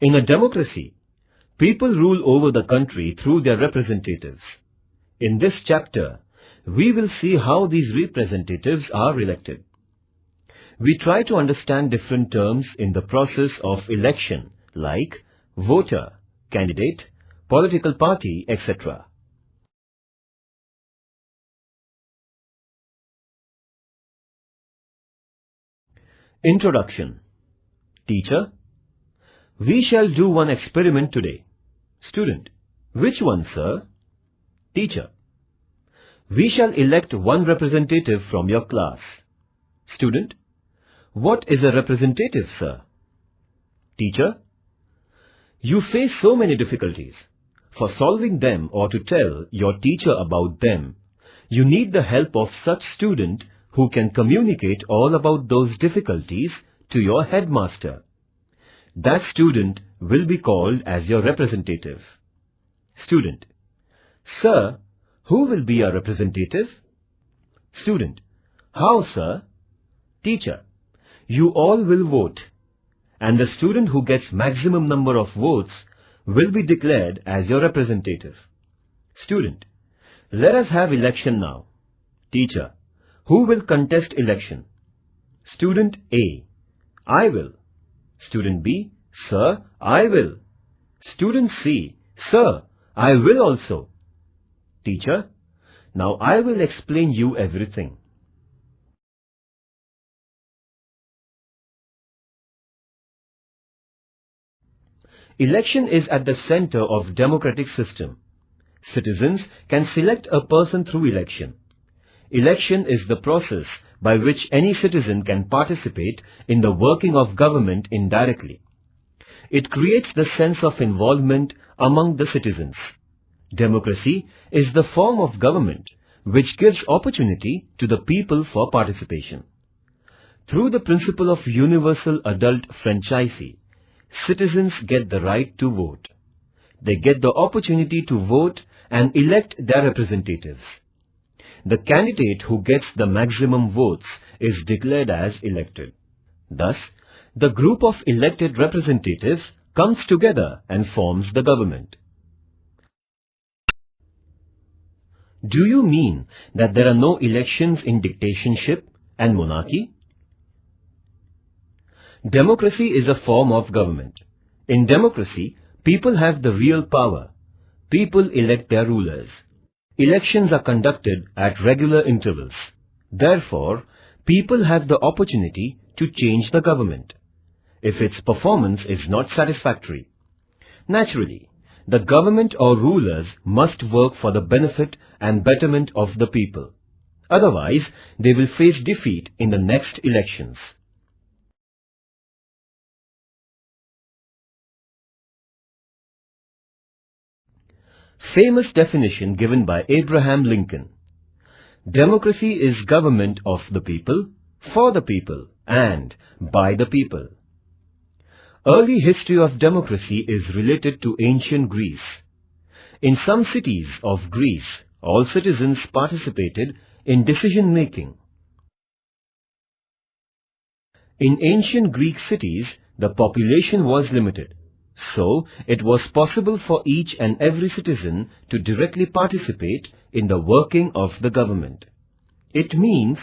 In a democracy, people rule over the country through their representatives. In this chapter, we will see how these representatives are elected. We try to understand different terms in the process of election like voter, candidate, political party, etc. Introduction. Teacher: we shall do one experiment today. Student: which one, sir? Teacher: we shall elect one representative from your class. Student: what is a representative, sir? Teacher: you face so many difficulties. For solving them or to tell your teacher about them, you need the help of such student who can communicate all about those difficulties to your headmaster. That student will be called as your representative. Student: sir, who will be our representative? Student: how, sir? Teacher: you all will vote, and the student who gets maximum number of votes will be declared as your representative. Student: let us have election now. Teacher: who will contest election? Student A: I will. Student B: sir, I will. Student C: sir, I will also. Teacher: now I will explain you everything. Election is at the center of democratic system. Citizens can select a person through election. Election is the process by which any citizen can participate in the working of government indirectly. It creates the sense of involvement among the citizens. Democracy is the form of government which gives opportunity to the people for participation. Through the principle of universal adult franchise, citizens get the right to vote. They get the opportunity to vote and elect their representatives. The candidate who gets the maximum votes is declared as elected. Thus, the group of elected representatives comes together and forms the government. Do you mean that there are no elections in dictatorship and monarchy? Democracy is a form of government. In democracy, people have the real power. People elect their rulers. Elections are conducted at regular intervals. Therefore, people have the opportunity to change the government if its performance is not satisfactory. Naturally, the government or rulers must work for the benefit and betterment of the people. Otherwise, they will face defeat in the next elections. Famous definition given by Abraham Lincoln. Democracy is government of the people, for the people, and by the people. Early history of democracy is related to ancient Greece. In some cities of Greece, all citizens participated in decision-making. In ancient Greek cities, the population was limited. So, it was possible for each and every citizen to directly participate in the working of the government. It means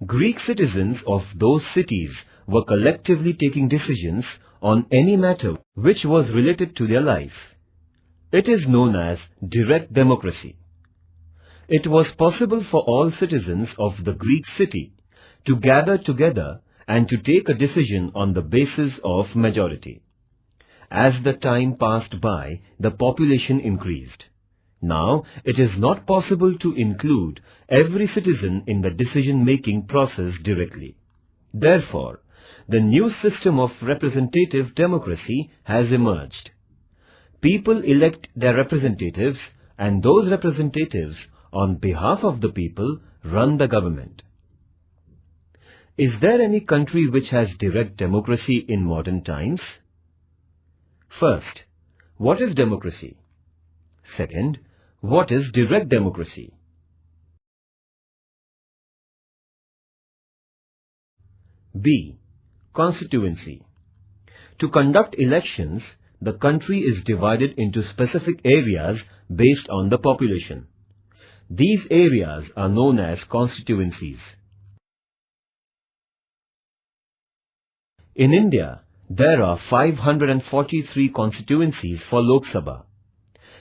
Greek citizens of those cities were collectively taking decisions on any matter which was related to their life. It is known as direct democracy. It was possible for all citizens of the Greek city to gather together and to take a decision on the basis of majority. As the time passed by, the population increased. Now, it is not possible to include every citizen in the decision-making process directly. Therefore, the new system of representative democracy has emerged. People elect their representatives, and those representatives, on behalf of the people, run the government. Is there any country which has direct democracy in modern times? First, what is democracy? Second, what is direct democracy? B. Constituency. To conduct elections, the country is divided into specific areas based on the population. These areas are known as constituencies. In India, there are 543 constituencies for Lok Sabha.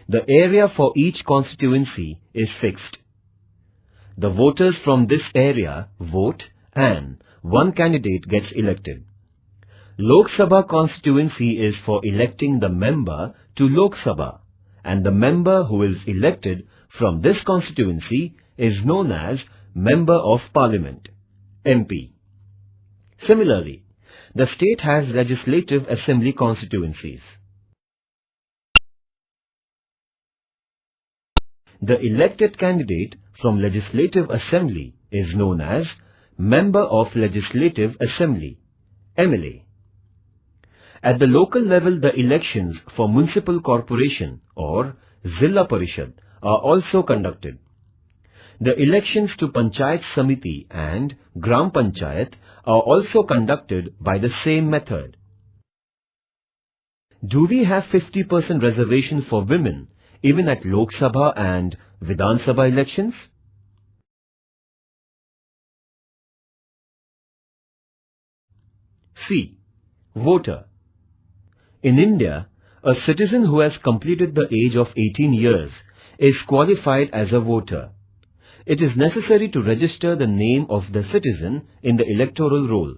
The area for each constituency is fixed. The voters from this area vote and one candidate gets elected. Lok Sabha constituency is for electing the member to Lok Sabha, and the member who is elected from this constituency is known as Member of Parliament, MP. Similarly, the state has Legislative Assembly constituencies. The elected candidate from Legislative Assembly is known as Member of Legislative Assembly, MLA. At the local level, the elections for Municipal Corporation or Zilla Parishad are also conducted. The elections to Panchayat Samiti and Gram Panchayat are also conducted by the same method. Do we have 50% reservation for women even at Lok Sabha and Vidhan Sabha elections? C. Voter. In India, a citizen who has completed the age of 18 years is qualified as a voter. It is necessary to register the name of the citizen in the electoral roll.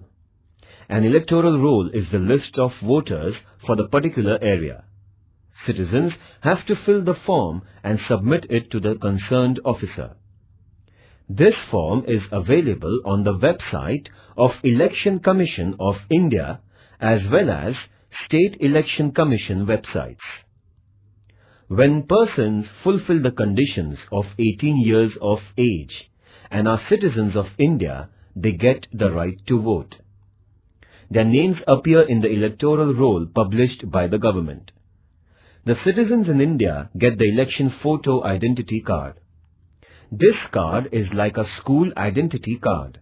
An electoral roll is the list of voters for the particular area. Citizens have to fill the form and submit it to the concerned officer. This form is available on the website of Election Commission of India as well as State Election Commission websites. When persons fulfill the conditions of 18 years of age and are citizens of India, they get the right to vote. Their names appear in the electoral roll published by the government. The citizens in India get the election photo identity card. This card is like a school identity card.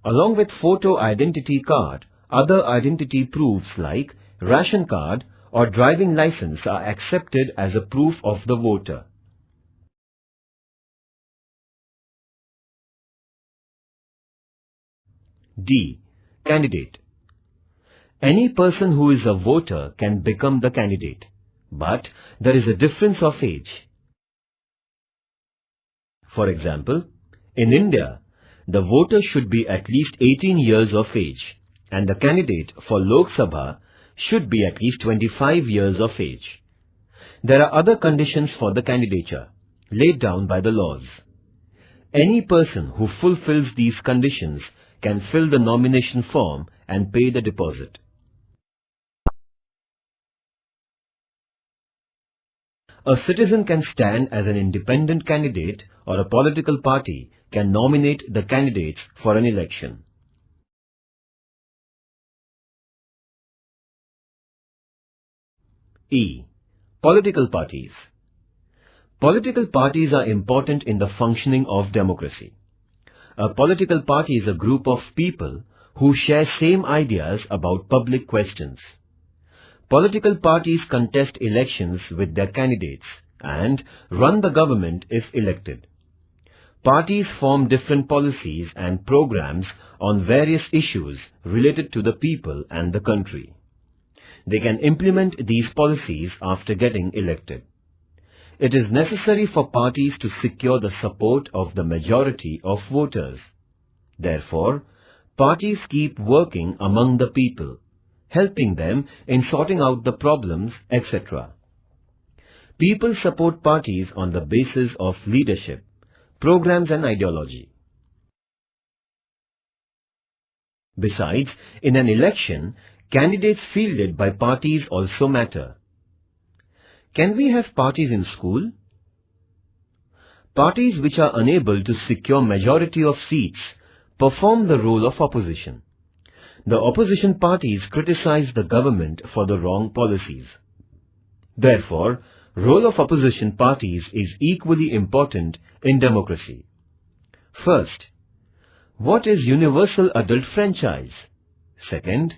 Along with photo identity card, other identity proofs like ration card or driving license are accepted as a proof of the voter. D. Candidate. Any person who is a voter can become the candidate, but there is a difference of age. For example, in India, the voter should be at least 18 years of age and the candidate for Lok Sabha should be at least 25 years of age. There are other conditions for the candidature laid down by the laws. Any person who fulfills these conditions can fill the nomination form and pay the deposit. A citizen can stand as an independent candidate or a political party can nominate the candidates for an election. E. Political parties. Political parties are important in the functioning of democracy. A political party is a group of people who share same ideas about public questions. Political parties contest elections with their candidates and run the government if elected. Parties form different policies and programs on various issues related to the people and the country. They can implement these policies after getting elected. It is necessary for parties to secure the support of the majority of voters. Therefore, parties keep working among the people, helping them in sorting out the problems, etc. People support parties on the basis of leadership, programs and ideology. Besides, in an election, candidates fielded by parties also matter. Can we have parties in school? Parties which are unable to secure majority of seats perform the role of opposition. The opposition parties criticize the government for the wrong policies. Therefore, role of opposition parties is equally important in democracy. First, what is universal adult franchise? Second,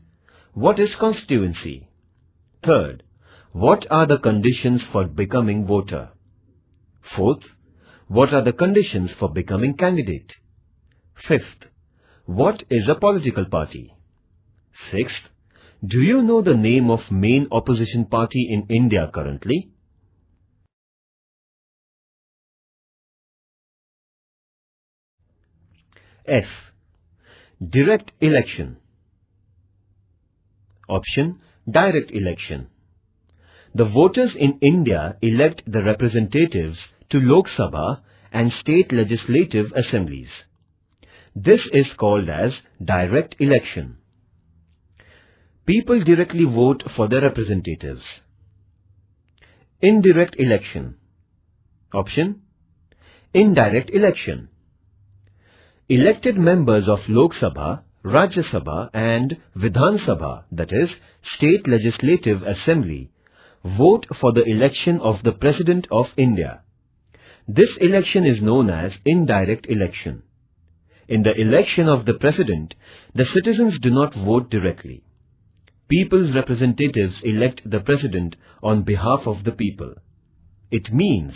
What is constituency? Third, what are the conditions for becoming voter? Fourth, what are the conditions for becoming candidate? Fifth, what is a political party? Sixth, do you know the name of main opposition party in India currently? F. Direct election. Option, direct election. The voters in India elect the representatives to Lok Sabha and state legislative assemblies. This is called as direct election. People directly vote for their representatives. Indirect election. Option, indirect election. Elected members of Lok Sabha, Rajya Sabha and Vidhan Sabha, that is, State Legislative Assembly, vote for the election of the President of India. This election is known as indirect election. In the election of the President, the citizens do not vote directly. People's representatives elect the President on behalf of the people. It means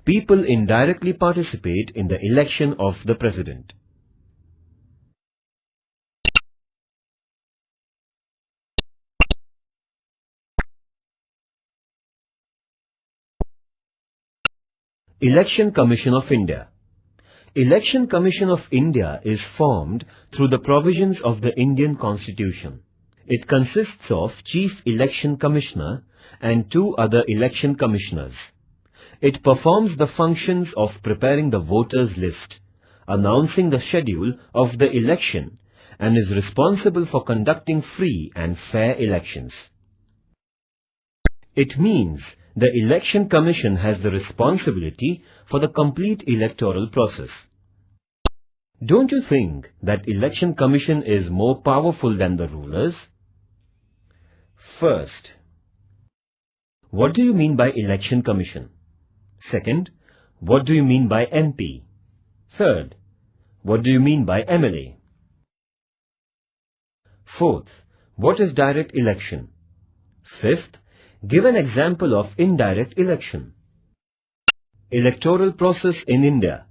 people indirectly participate in the election of the President. Election Commission of India. Election Commission of India is formed through the provisions of the Indian Constitution. It consists of Chief Election Commissioner and 2 other election commissioners. It performs the functions of preparing the voters' list, announcing the schedule of the election, and is responsible for conducting free and fair elections. It means the Election Commission has the responsibility for the complete electoral process. Don't you think that Election Commission is more powerful than the rulers? First, what do you mean by Election Commission? Second, what do you mean by MP? Third, what do you mean by MLA? Fourth, what is direct election? Fifth, give an example of indirect election. Electoral process in India.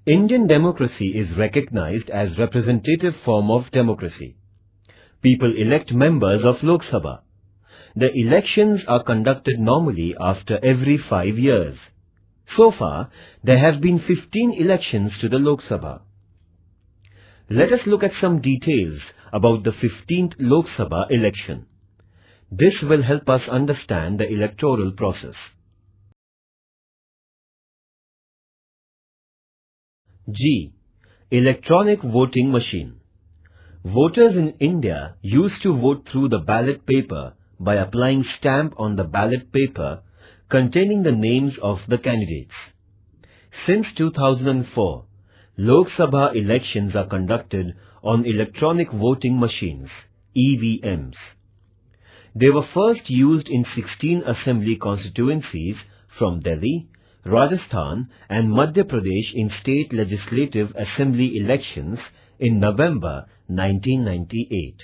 Indian democracy is recognized as representative form of democracy. People elect members of Lok Sabha. The elections are conducted normally after every 5 years. So far, there have been 15 elections to the Lok Sabha. Let us look at some details about the 15th Lok Sabha election. This will help us understand the electoral process. G. Electronic voting machine. Voters in India used to vote through the ballot paper by applying stamp on the ballot paper containing the names of the candidates. Since 2004, Lok Sabha elections are conducted on electronic voting machines, EVMs. They were first used in 16 assembly constituencies from Delhi, Rajasthan and Madhya Pradesh in state legislative assembly elections in November 1998.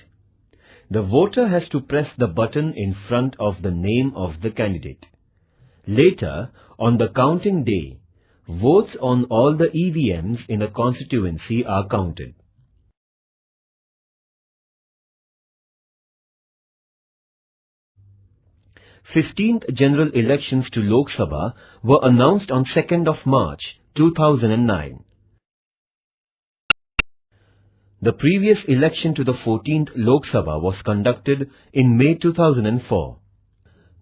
The voter has to press the button in front of the name of the candidate. Later, on the counting day, votes on all the EVMs in a constituency are counted. 15th general elections to Lok Sabha were announced on 2nd of March 2009. The previous election to the 14th Lok Sabha was conducted in May 2004.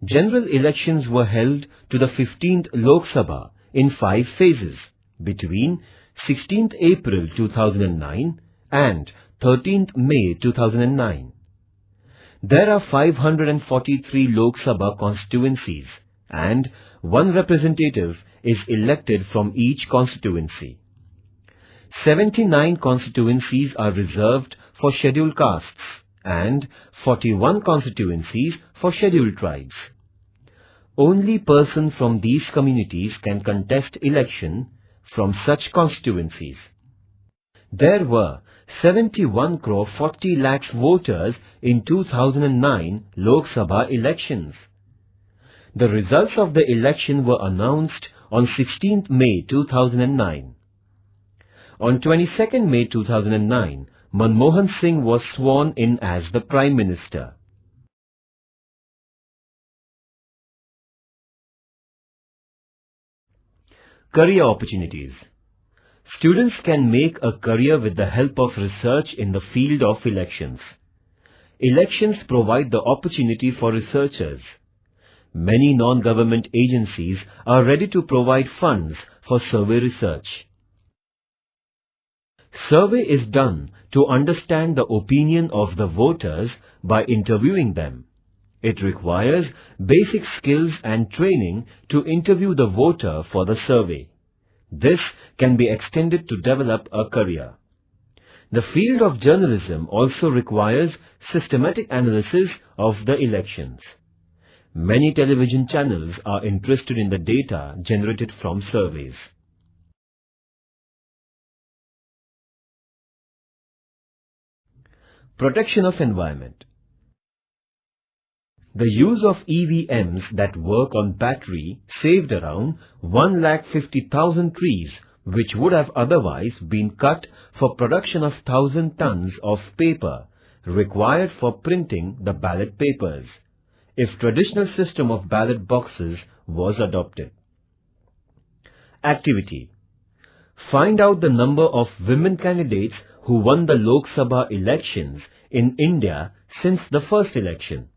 General elections were held to the 15th Lok Sabha in 5 phases between 16th April 2009 and 13th May 2009. There are 543 Lok Sabha constituencies and 1 representative is elected from each constituency. 79 constituencies are reserved for scheduled castes and 41 constituencies for scheduled tribes. Only persons from these communities can contest election from such constituencies. There were 71 crore 40 lakhs voters in 2009 Lok Sabha elections. The results of the election were announced on 16th May 2009. On 22nd May 2009, Manmohan Singh was sworn in as the Prime Minister. Career opportunities. Students can make a career with the help of research in the field of elections. Elections provide the opportunity for researchers. Many non-government agencies are ready to provide funds for survey research. Survey is done to understand the opinion of the voters by interviewing them. It requires basic skills and training to interview the voter for the survey. This can be extended to develop a career. The field of journalism also requires systematic analysis of the elections. Many television channels are interested in the data generated from surveys. Protection of environment. The use of EVMs that work on battery saved around 1,50,000 trees, which would have otherwise been cut for production of 1,000 tons of paper required for printing the ballot papers, if traditional system of ballot boxes was adopted. Activity. Find out the number of women candidates who won the Lok Sabha elections in India since the first election.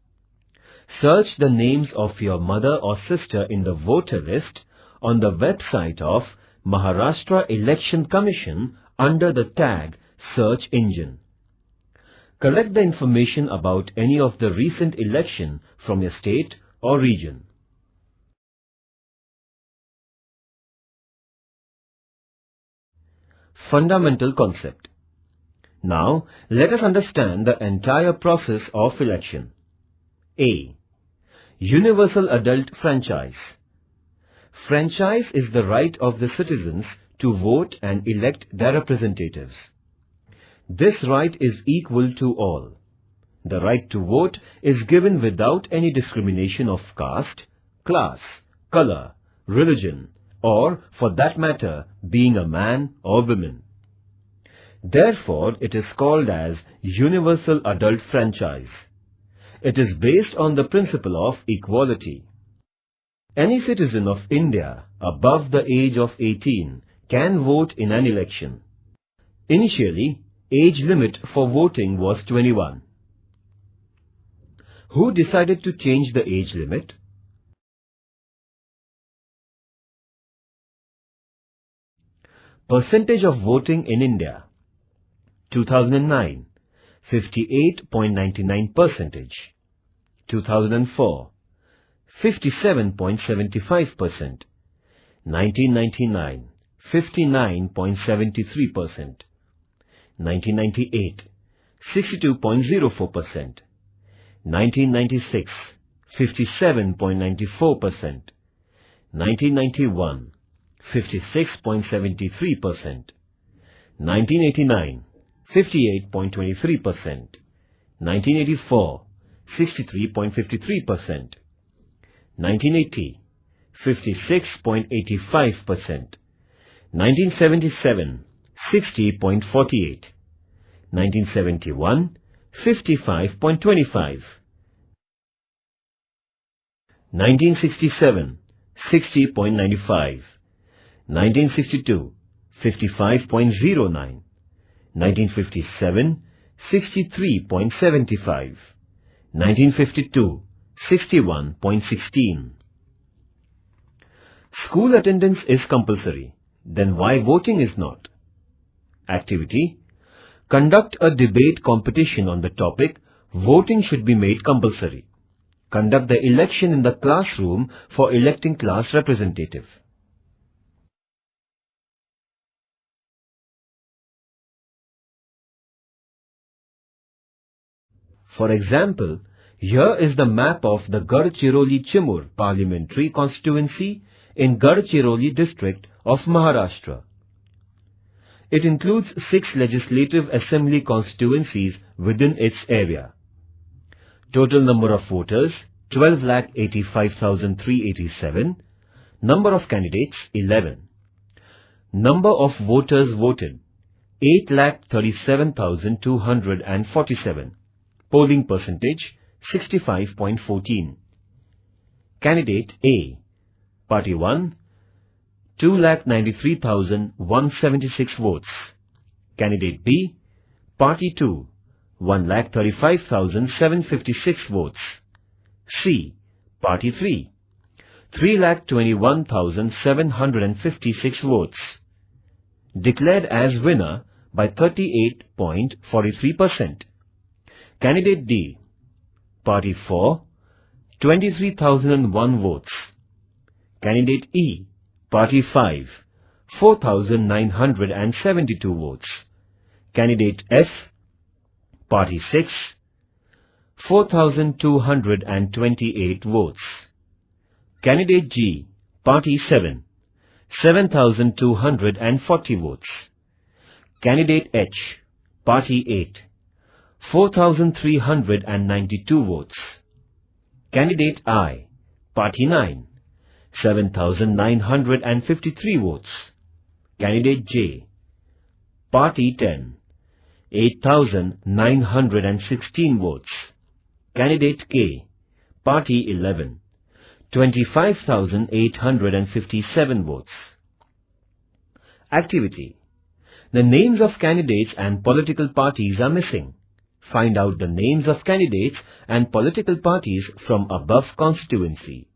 Search the names of your mother or sister in the voter list on the website of Maharashtra Election Commission under the tag Search Engine. Collect the information about any of the recent election from your state or region. Fundamental concept. Now, let us understand the entire process of election. A. Universal Adult Franchise. Franchise is the right of the citizens to vote and elect their representatives. This right is equal to all. The right to vote is given without any discrimination of caste, class, color, religion, or, for that matter, being a man or woman. Therefore, it is called as Universal Adult Franchise. It is based on the principle of equality. Any citizen of India above the age of 18 can vote in an election. Initially, age limit for voting was 21. Who decided to change the age limit? Percentage of voting in India. 2009, 58.99%. 2004, 57.75%. 1999, 59.73%. 1998, 62.04%. 1996, 57.94%. 1991, 56.73%. 1989, 58.23%. 1984, 63.53%. 1980, 56.85%. 1977, 60.48. 1971, 55.25. 1967, 60.95. 1962, 55.09. 1957, 63.75. 1952, 61.16. School attendance is compulsory. Then why voting is not? Activity. Conduct a debate competition on the topic voting should be made compulsory. Conduct the election in the classroom for electing class representative. For example, here is the map of the Gadchiroli-Chimur parliamentary constituency in Gadchiroli district of Maharashtra. It includes 6 legislative assembly constituencies within its area. Total number of voters 12,85,387. Number of candidates 11. Number of voters voted 8,37,247. Polling percentage 65.14. Candidate A, Party 1, 2,93,176 votes. Candidate B, Party 2, 1,35,756 votes. C, Party 3, 3,21,756 votes. Declared as winner by 38.43%. Candidate D, Party 4, 23,001 votes. Candidate E, Party 5, 4,972 votes. Candidate F, Party 6, 4,228 votes. Candidate G, Party 7, 7,240 votes. Candidate H, Party 8, 4,392 votes. Candidate I, Party 9, 7,953 votes. Candidate J, Party 10, 8,916 votes. Candidate K, Party 11, 25,857 votes. Activity. The names of candidates and political parties are missing. Find out the names of candidates and political parties from above constituency.